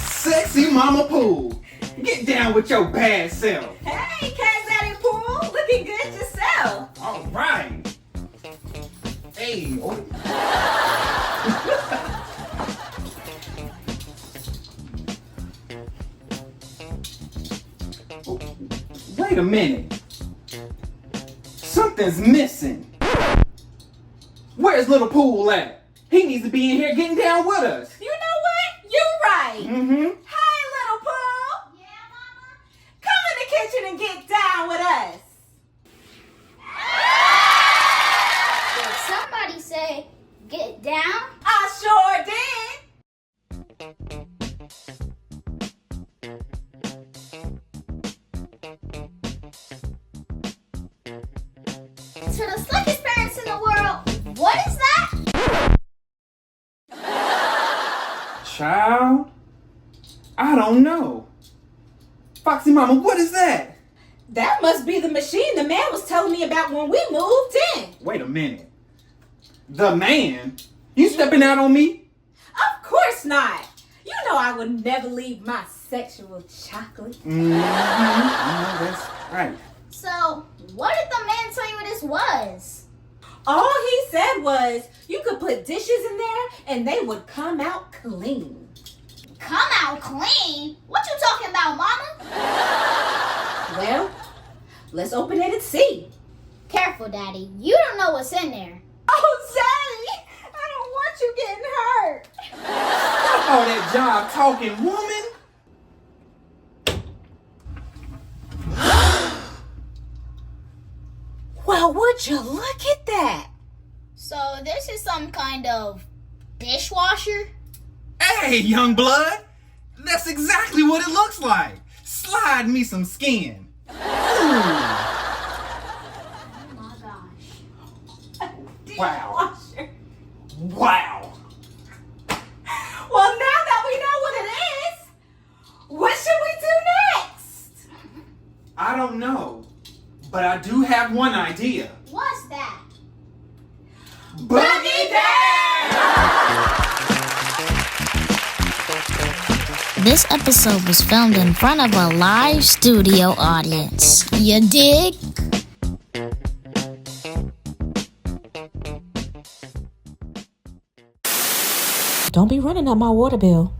Sexy Mama Pool, get down with your bad self. Hey, Cat Daddy Pool, looking good yourself. All right. Hey. Oh. Wait a minute. Something's missing. Where's Little Pool at? He needs to be in here getting down with us. You know what? You're right. Mm-hmm. Hi, Little Pool. Yeah, Mama? Come in the kitchen and get down with us. Did somebody say, get down? I sure did. To the slickest parents in the world, what is that? Child, I don't know. Foxy Mama, what is that? That must be the machine the man was telling me about when we moved in. Wait a minute. The man? You stepping out on me? Of course not. You know I would never leave my sexual chocolate. That's right. So, what did the man tell you this was? All he said was you could put dishes in there and they would come out clean. Come out clean? What you talking about, Mama? Well, let's open it and see. Careful, Daddy. You don't know what's in there. Oh, Sally, I don't want you getting hurt. Stop all that job talking, woman. Well, would you look at that? So, this is some kind of dishwasher? Hey, young blood. That's exactly what it looks like. Slide me some skin. Ooh. Oh my gosh. Wow. Dishwasher. Wow. Well, now that we know what it is, what should we do next? I don't know, but I do have one idea. What's that? Boogie down! This episode was filmed in front of a live studio audience. You dig? Don't be running up my water bill.